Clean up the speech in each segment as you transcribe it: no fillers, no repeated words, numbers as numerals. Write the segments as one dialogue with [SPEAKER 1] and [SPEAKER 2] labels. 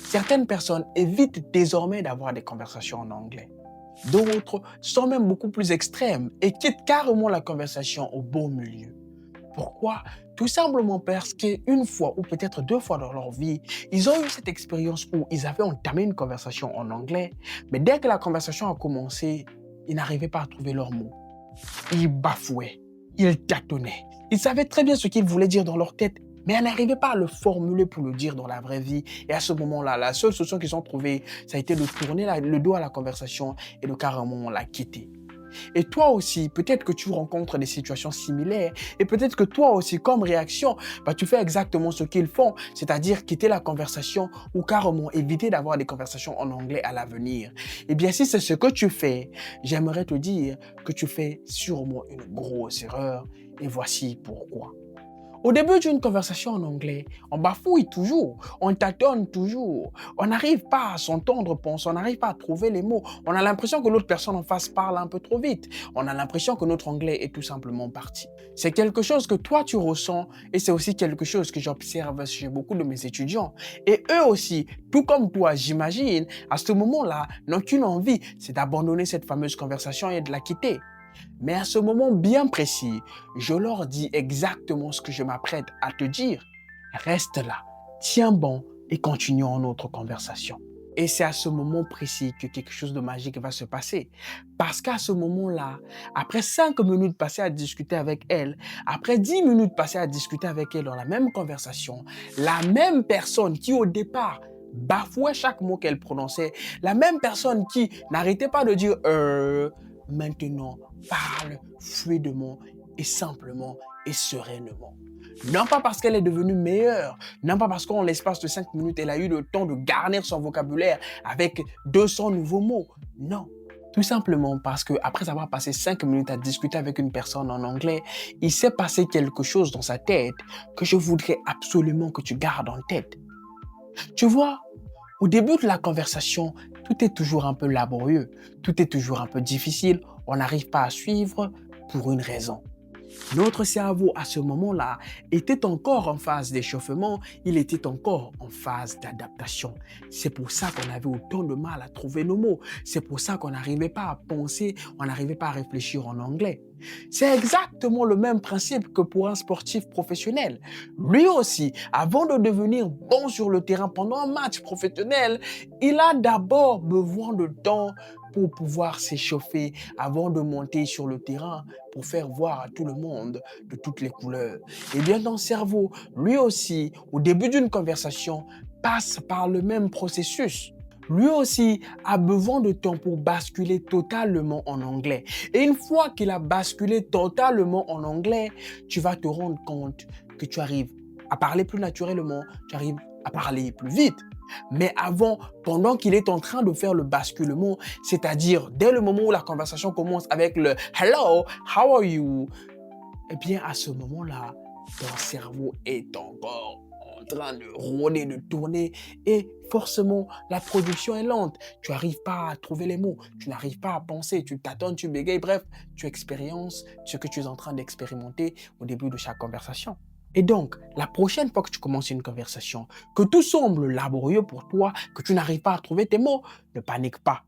[SPEAKER 1] Certaines personnes évitent désormais d'avoir des conversations en anglais. D'autres sont même beaucoup plus extrêmes et quittent carrément la conversation au beau milieu. Pourquoi? Tout simplement parce qu'une fois ou peut-être deux fois dans leur vie, ils ont eu cette expérience où ils avaient entamé une conversation en anglais, mais dès que la conversation a commencé, ils n'arrivaient pas à trouver leurs mots. Ils bafouaient, ils tâtonnaient. Ils savaient très bien ce qu'ils voulaient dire dans leur tête, mais ils n'arrivaient pas à le formuler pour le dire dans la vraie vie. Et à ce moment-là, la seule solution qu'ils ont trouvée, ça a été de tourner le dos à la conversation et de carrément la quitter. Et toi aussi, peut-être que tu rencontres des situations similaires et peut-être que toi aussi, comme réaction, tu fais exactement ce qu'ils font, c'est-à-dire quitter la conversation ou carrément éviter d'avoir des conversations en anglais à l'avenir. Eh bien, si c'est ce que tu fais, j'aimerais te dire que tu fais sûrement une grosse erreur et voici pourquoi. Au début d'une conversation en anglais, on bafouille toujours, on tâtonne toujours, on n'arrive pas à s'entendre penser, on n'arrive pas à trouver les mots, on a l'impression que l'autre personne en face parle un peu trop vite, on a l'impression que notre anglais est tout simplement parti. C'est quelque chose que toi tu ressens et c'est aussi quelque chose que j'observe chez beaucoup de mes étudiants. Et eux aussi, tout comme toi, j'imagine, à ce moment-là, n'ont qu'une envie, c'est d'abandonner cette fameuse conversation et de la quitter. Mais à ce moment bien précis, je leur dis exactement ce que je m'apprête à te dire. Reste là, tiens bon et continuons notre conversation. Et c'est à ce moment précis que quelque chose de magique va se passer. Parce qu'à ce moment-là, après 5 minutes passées à discuter avec elle, après 10 minutes passées à discuter avec elle dans la même conversation, la même personne qui au départ bafouait chaque mot qu'elle prononçait, la même personne qui n'arrêtait pas de dire maintenant parle fluidement et simplement et sereinement. Non pas parce qu'elle est devenue meilleure, non pas parce qu'en l'espace de 5 minutes, elle a eu le temps de garnir son vocabulaire avec 200 nouveaux mots. Non. Tout simplement parce qu'après avoir passé 5 minutes à discuter avec une personne en anglais, il s'est passé quelque chose dans sa tête que je voudrais absolument que tu gardes en tête. Tu vois, au début de la conversation, tout est toujours un peu laborieux, tout est toujours un peu difficile, on n'arrive pas à suivre pour une raison. Notre cerveau, à ce moment-là, était encore en phase d'échauffement, il était encore en phase d'adaptation. C'est pour ça qu'on avait autant de mal à trouver nos mots. C'est pour ça qu'on n'arrivait pas à penser, on n'arrivait pas à réfléchir en anglais. C'est exactement le même principe que pour un sportif professionnel. Lui aussi, avant de devenir bon sur le terrain pendant un match professionnel, il a d'abord besoin de temps pour pouvoir s'échauffer avant de monter sur le terrain pour faire voir à tout le monde de toutes les couleurs. Et bien ton cerveau, lui aussi, au début d'une conversation, passe par le même processus. Lui aussi a besoin de temps pour basculer totalement en anglais. Et une fois qu'il a basculé totalement en anglais, tu vas te rendre compte que tu arrives à parler plus naturellement, tu arrives à parler plus vite. Mais avant, pendant qu'il est en train de faire le basculement, c'est-à-dire dès le moment où la conversation commence avec le Hello, how are you? Eh bien, à ce moment-là, ton cerveau est encore en train de rôder, de tourner et forcément, la production est lente. Tu n'arrives pas à trouver les mots, tu n'arrives pas à penser, tu tâtonnes, tu bégayes, bref, tu expériences ce que tu es en train d'expérimenter au début de chaque conversation. Et donc, la prochaine fois que tu commences une conversation, que tout semble laborieux pour toi, que tu n'arrives pas à trouver tes mots, ne panique pas.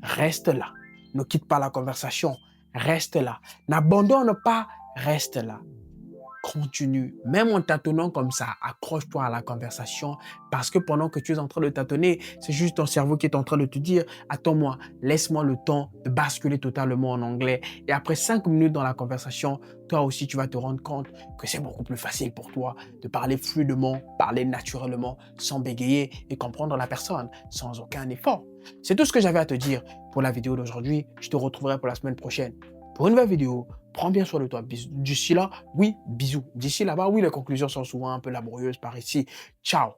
[SPEAKER 1] Reste là. Ne quitte pas la conversation. Reste là. N'abandonne pas. Reste là. Continue. Même en tâtonnant comme ça, accroche-toi à la conversation parce que pendant que tu es en train de tâtonner, c'est juste ton cerveau qui est en train de te dire « Attends-moi, laisse-moi le temps de basculer totalement en anglais. » Et après 5 minutes dans la conversation, toi aussi, tu vas te rendre compte que c'est beaucoup plus facile pour toi de parler fluidement, parler naturellement, sans bégayer et comprendre la personne sans aucun effort. C'est tout ce que j'avais à te dire pour la vidéo d'aujourd'hui. Je te retrouverai pour la semaine prochaine pour une nouvelle vidéo. Prends bien soin de toi. D'ici là, oui, bisous. D'ici là-bas, oui, les conclusions sont souvent un peu laborieuses par ici. Ciao.